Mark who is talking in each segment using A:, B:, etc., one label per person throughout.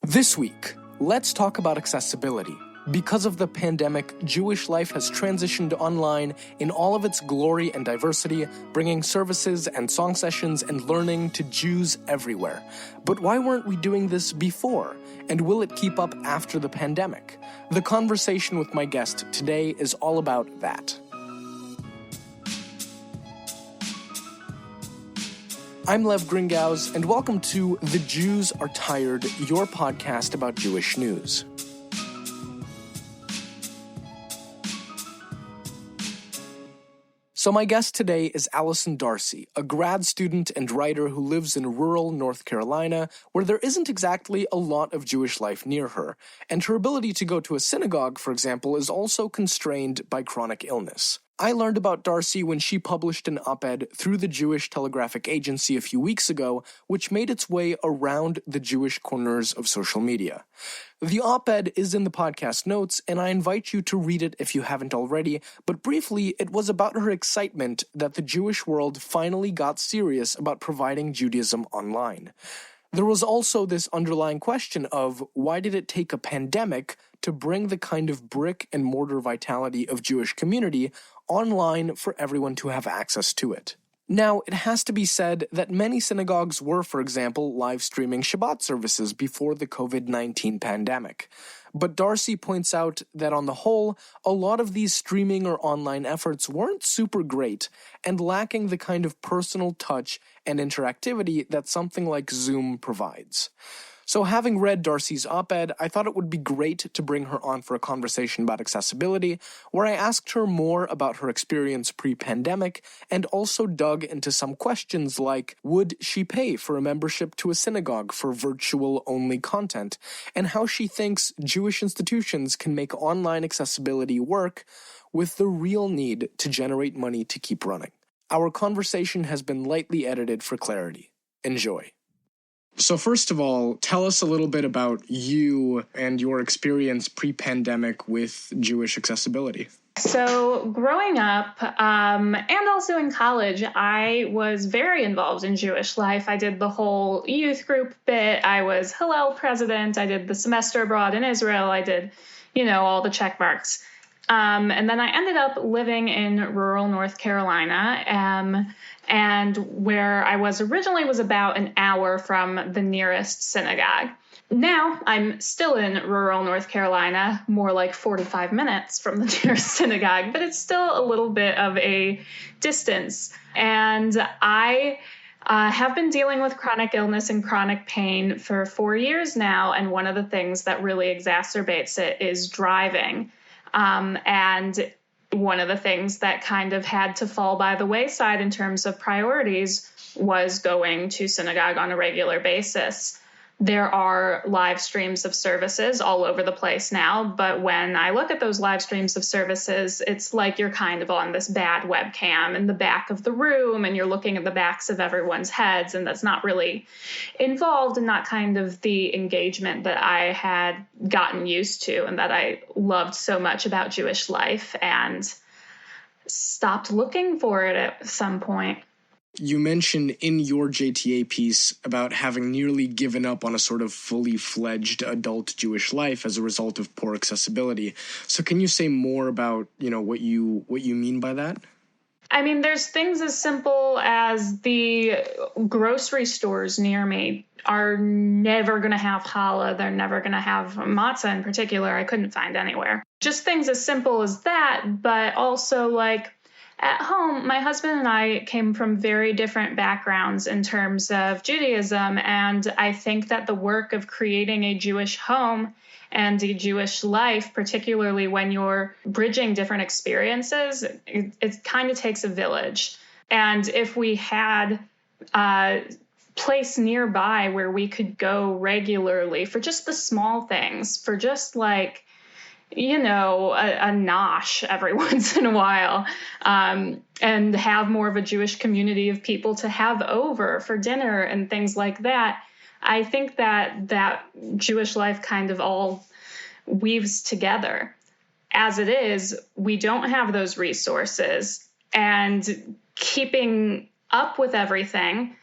A: This week, let's talk about accessibility. Because of the pandemic, Jewish life has transitioned online in all of its glory and diversity, bringing services and song sessions and learning to Jews everywhere. But why weren't we doing this before? And will it keep up after the pandemic? The conversation with my guest today is all about that. I'm Lev Gringaus, and welcome to The Jews Are Tired, your podcast about Jewish news. So my guest today is Allison Darcy, a grad student and writer who lives in rural North Carolina, where there isn't exactly a lot of Jewish life near her, and her ability to go to a synagogue, for example, is also constrained by chronic illness. I learned about Darcy when she published an op-ed through the Jewish Telegraphic Agency a few weeks ago, which made its way around the Jewish corners of social media. The op-ed is in the podcast notes, and I invite you to read it if you haven't already, but briefly, it was about her excitement that the Jewish world finally got serious about providing Judaism online. There was also this underlying question of why did it take a pandemic to bring the kind of brick and mortar vitality of Jewish community online for everyone to have access to it. Now, it has to be said that many synagogues were, for example, live streaming Shabbat services before the COVID-19 pandemic. But Darcy points out that on the whole, a lot of these streaming or online efforts weren't super great and lacking the kind of personal touch and interactivity that something like Zoom provides. So having read Darcy's op-ed, I thought it would be great to bring her on for a conversation about accessibility, where I asked her more about her experience pre-pandemic and also dug into some questions like, would she pay for a membership to a synagogue for virtual-only content, and how she thinks Jewish institutions can make online accessibility work with the real need to generate money to keep running. Our conversation has been lightly edited for clarity. Enjoy. So first of all, tell us a little bit about you and your experience pre-pandemic with Jewish accessibility.
B: So growing up, and also in college, I was very involved in Jewish life. I did the whole youth group bit. I was Hillel president. I did the semester abroad in Israel. I did, all the check marks. And then I ended up living in rural North Carolina, and where I was originally was about an hour from the nearest synagogue. Now I'm still in rural North Carolina, more like 45 minutes from the nearest synagogue, but it's still a little bit of a distance. And I have been dealing with chronic illness and chronic pain for 4 years now, and one of the things that really exacerbates it is driving. And one of the things that kind of had to fall by the wayside in terms of priorities was going to synagogue on a regular basis. There are live streams of services all over the place now, but when I look at those live streams of services, it's like you're kind of on this bad webcam in the back of the room, and you're looking at the backs of everyone's heads, and that's not really involved and not kind of the engagement that I had gotten used to and that I loved so much about Jewish life and stopped looking for it at some point.
A: You mentioned in your JTA piece about having nearly given up on a sort of fully fledged adult Jewish life as a result of poor accessibility. So can you say more about, what you mean by that?
B: I mean, there's things as simple as the grocery stores near me are never going to have challah. They're never going to have matzah in particular. I couldn't find anywhere. Just things as simple as that, but also like at home, my husband and I came from very different backgrounds in terms of Judaism, and I think that the work of creating a Jewish home and a Jewish life, particularly when you're bridging different experiences, it kind of takes a village. And if we had a place nearby where we could go regularly for just the small things, for just like, a nosh every once in a while, and have more of a Jewish community of people to have over for dinner and things like that. I think that Jewish life kind of all weaves together. As it is, we don't have those resources, and keeping up with everything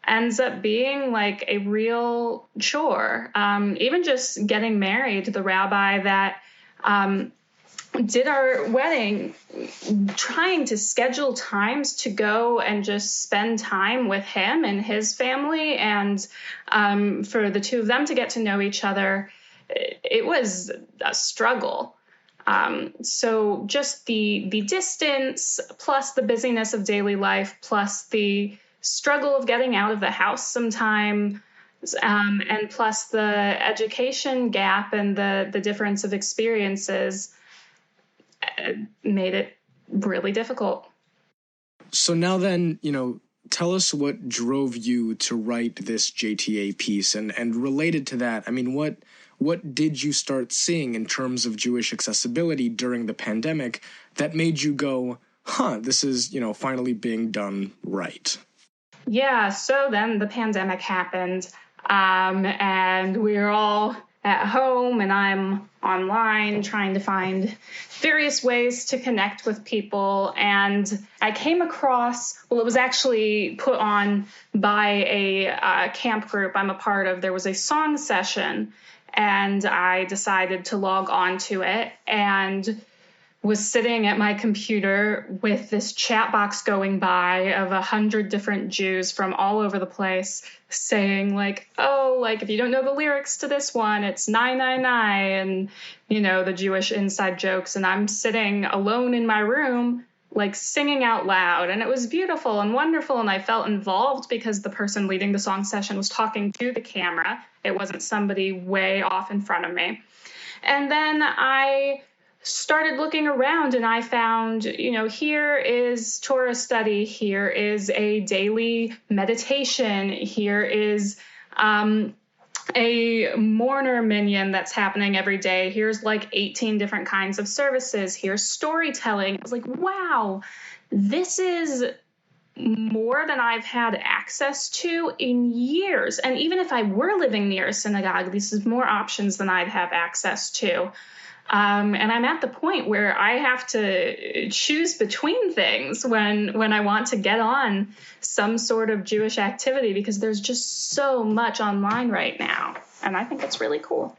B: ends up being like a real chore. Even just getting married, the rabbi that did our wedding, trying to schedule times to go and just spend time with him and his family, and for the two of them to get to know each other, it was a struggle. So just the distance, plus the busyness of daily life, plus the struggle of getting out of the house sometime, and plus the education gap and the difference of experiences, made it really difficult.
A: So now then, tell us what drove you to write this JTA piece, and related to that, I mean, what did you start seeing in terms of Jewish accessibility during the pandemic that made you go, this is, finally being done right?
B: Yeah, so then the pandemic happened, and we were all at home, and I'm online trying to find various ways to connect with people. And I came across, well, it was actually put on by a camp group I'm a part of. There was a song session, and I decided to log on to it, and was sitting at my computer with this chat box going by of 100 different Jews from all over the place saying like, oh, like if you don't know the lyrics to this one, it's 999, and the Jewish inside jokes. And I'm sitting alone in my room, like singing out loud. And it was beautiful and wonderful. And I felt involved because the person leading the song session was talking to the camera. It wasn't somebody way off in front of me. And then I started looking around, and I found, here is Torah study, here is a daily meditation, here is a mourner minyan that's happening every day, here's like 18 different kinds of services, here's storytelling. I was like, wow, this is more than I've had access to in years. And even if I were living near a synagogue, this is more options than I'd have access to. And I'm at the point where I have to choose between things when I want to get on some sort of Jewish activity, because there's just so much online right now. And I think it's really cool.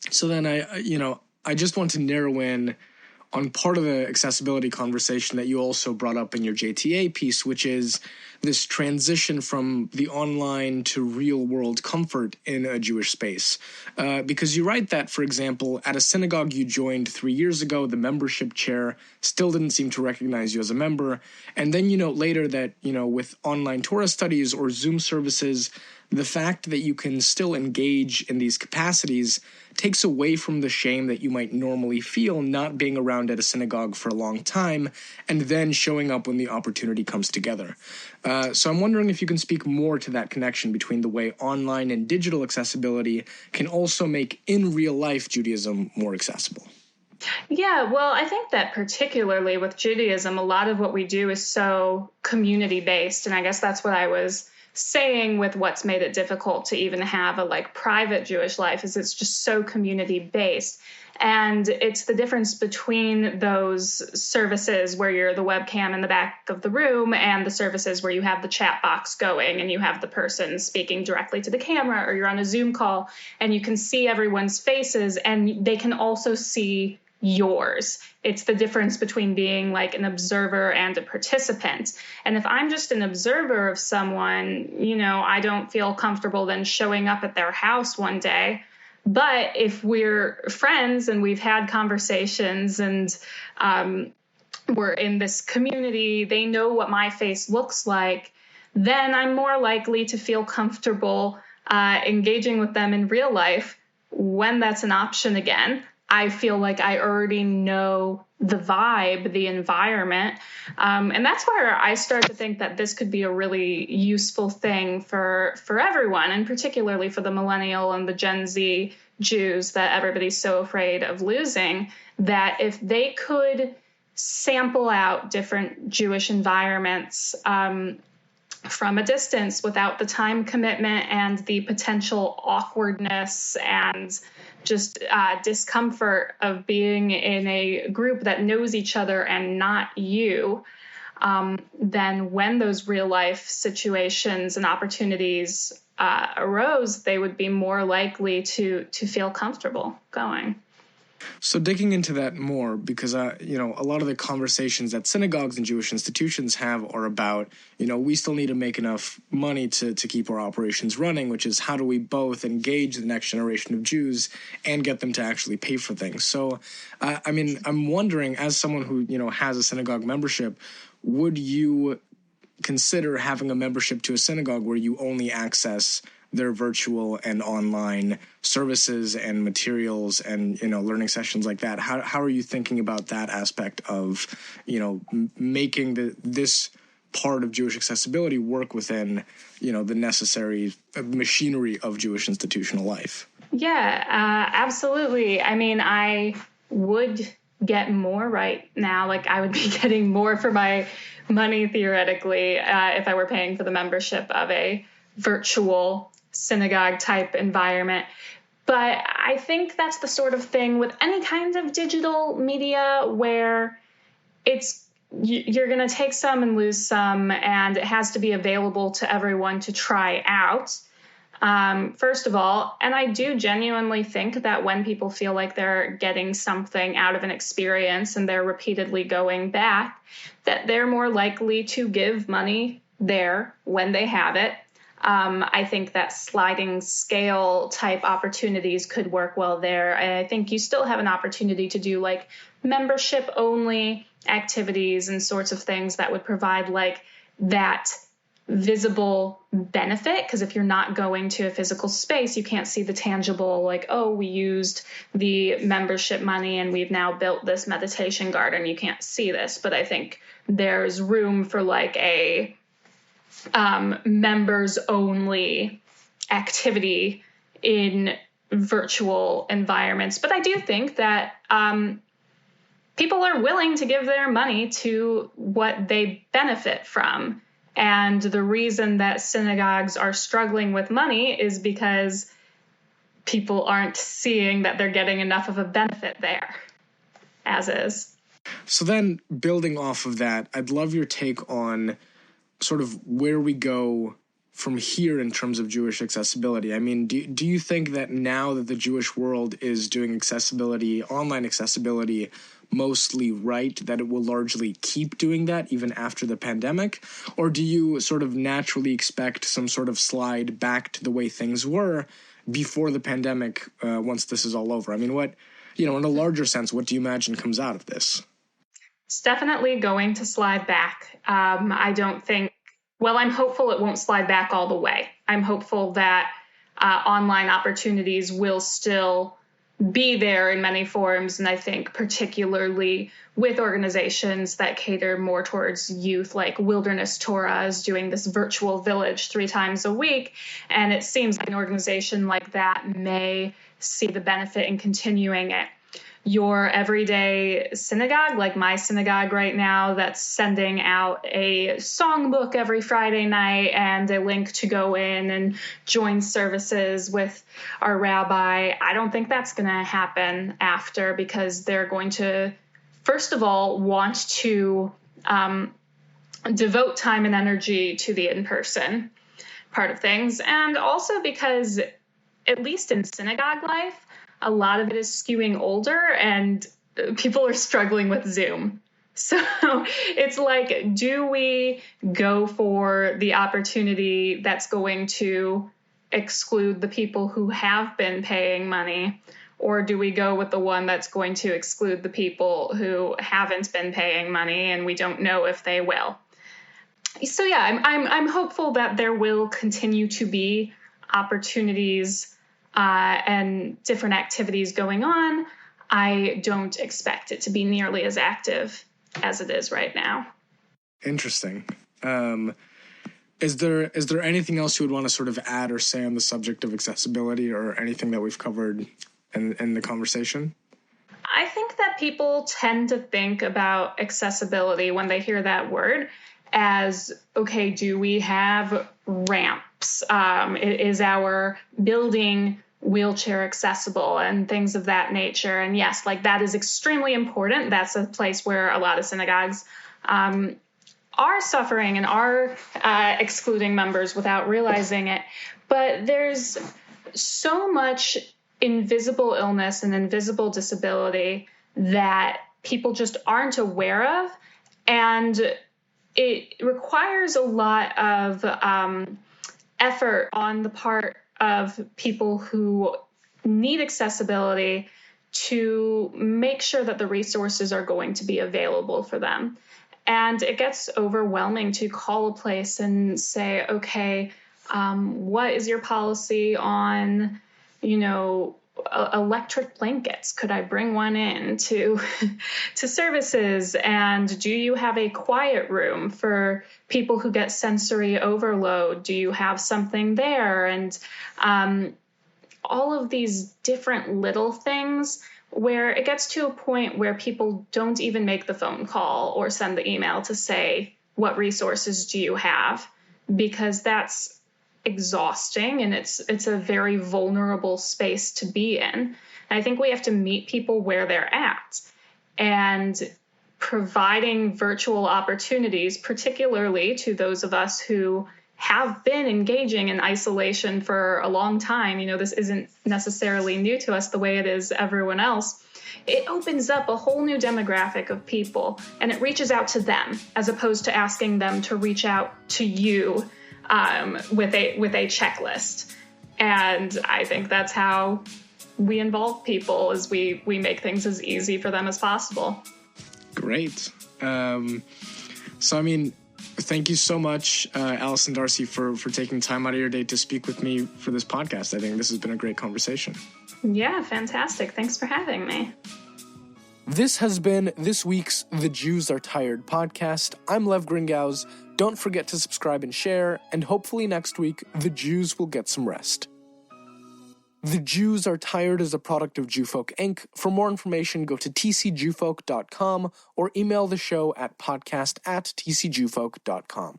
A: So then I just want to narrow in on part of the accessibility conversation that you also brought up in your JTA piece, which is this transition from the online to real-world comfort in a Jewish space. Because you write that, for example, at a synagogue you joined 3 years ago, the membership chair still didn't seem to recognize you as a member. And then you note later that, with online Torah studies or Zoom services, the fact that you can still engage in these capacities takes away from the shame that you might normally feel not being around at a synagogue for a long time and then showing up when the opportunity comes together. So I'm wondering if you can speak more to that connection between the way online and digital accessibility can also make in real life Judaism more accessible.
B: Yeah, well, I think that particularly with Judaism, a lot of what we do is so community-based, and I guess that's what I was saying with what's made it difficult to even have a private Jewish life, is it's just so community based. And it's the difference between those services where you're the webcam in the back of the room and the services where you have the chat box going and you have the person speaking directly to the camera, or you're on a Zoom call and you can see everyone's faces and they can also see yours. It's the difference between being an observer and a participant. And if I'm just an observer of someone, I don't feel comfortable then showing up at their house one day. But if we're friends and we've had conversations and we're in this community, they know what my face looks like, then I'm more likely to feel comfortable engaging with them in real life when that's an option again. I feel like I already know the vibe, the environment. And that's where I start to think that this could be a really useful thing for everyone, and particularly for the millennial and the Gen Z Jews that everybody's so afraid of losing, that if they could sample out different Jewish environments from a distance without the time commitment and the potential awkwardness and just discomfort of being in a group that knows each other and not you, then when those real life situations and opportunities arose, they would be more likely to feel comfortable going.
A: So digging into that more, because, a lot of the conversations that synagogues and Jewish institutions have are about, we still need to make enough money to keep our operations running, which is how do we both engage the next generation of Jews and get them to actually pay for things. So, I'm wondering, as someone who, has a synagogue membership, would you consider having a membership to a synagogue where you only access their virtual and online services and materials and, learning sessions like that? How are you thinking about that aspect of, making this part of Jewish accessibility work within, the necessary machinery of Jewish institutional life?
B: Yeah, absolutely. I mean, I would get more right now. Like, I would be getting more for my money, theoretically, if I were paying for the membership of a virtual synagogue type environment. But I think that's the sort of thing with any kind of digital media where you're going to take some and lose some, and it has to be available to everyone to try out. First of all, and I do genuinely think that when people feel like they're getting something out of an experience and they're repeatedly going back, that they're more likely to give money there when they have it. I think that sliding scale type opportunities could work well there. I think you still have an opportunity to do like membership only activities and sorts of things that would provide like that visible benefit. Because if you're not going to a physical space, you can't see the tangible, like, oh, we used the membership money and we've now built this meditation garden. You can't see this. But I think there's room for like a members only activity in virtual environments. But I do think that people are willing to give their money to what they benefit from. And the reason that synagogues are struggling with money is because people aren't seeing that they're getting enough of a benefit there, as is.
A: So then, building off of that, I'd love your take on sort of where we go from here in terms of Jewish accessibility. I mean, do you think that now that the Jewish world is doing accessibility, online accessibility, mostly right, that it will largely keep doing that even after the pandemic? Or do you sort of naturally expect some sort of slide back to the way things were before the pandemic once this is all over? I mean, in a larger sense, what do you imagine comes out of this?
B: It's definitely going to slide back. I don't think, I'm hopeful it won't slide back all the way. I'm hopeful that online opportunities will still be there in many forms. And I think particularly with organizations that cater more towards youth, like Wilderness Torah is doing this virtual village 3 times a week. And it seems like an organization like that may see the benefit in continuing it. Your everyday synagogue, like my synagogue right now, that's sending out a songbook every Friday night and a link to go in and join services with our rabbi. I don't think that's going to happen after, because they're going to, first of all, want to devote time and energy to the in-person part of things. And also because, at least in synagogue life, a lot of it is skewing older and people are struggling with Zoom. So it's like, do we go for the opportunity that's going to exclude the people who have been paying money? Or do we go with the one that's going to exclude the people who haven't been paying money and we don't know if they will? So yeah, I'm hopeful that there will continue to be opportunities and different activities going on. I don't expect it to be nearly as active as it is right now.
A: Interesting. Is there anything else you would want to sort of add or say on the subject of accessibility, or anything that we've covered in the conversation?
B: I think that people tend to think about accessibility when they hear that word as, okay, do we have ramps? Is our building wheelchair accessible and things of that nature? And yes, like that is extremely important. That's a place where a lot of synagogues are suffering and are excluding members without realizing it. But there's so much invisible illness and invisible disability that people just aren't aware of. And it requires a lot of effort on the part of people who need accessibility to make sure that the resources are going to be available for them. And it gets overwhelming to call a place and say, okay, what is your policy on, electric blankets? Could I bring one in to services? And do you have a quiet room for people who get sensory overload? Do you have something there? And all of these different little things where it gets to a point where people don't even make the phone call or send the email to say, what resources do you have? Because that's exhausting and it's a very vulnerable space to be in. And I think we have to meet people where they're at, and providing virtual opportunities, particularly to those of us who have been engaging in isolation for a long time. This isn't necessarily new to us the way it is everyone else. It opens up a whole new demographic of people, and it reaches out to them as opposed to asking them to reach out to you with a checklist. And I think that's how we involve people, is we make things as easy for them as possible.
A: Great. Thank you so much, Allison Darcy, for taking time out of your day to speak with me for this podcast. I think this has been a great conversation.
B: Yeah, fantastic. Thanks for having me.
A: This has been this week's The Jews Are Tired podcast. I'm Lev Gringauz. Don't forget to subscribe and share, and hopefully next week, the Jews will get some rest. The Jews Are Tired is a product of Jewfolk Inc. For more information, go to tcjewfolk.com or email the show at podcast@tcjewfolk.com.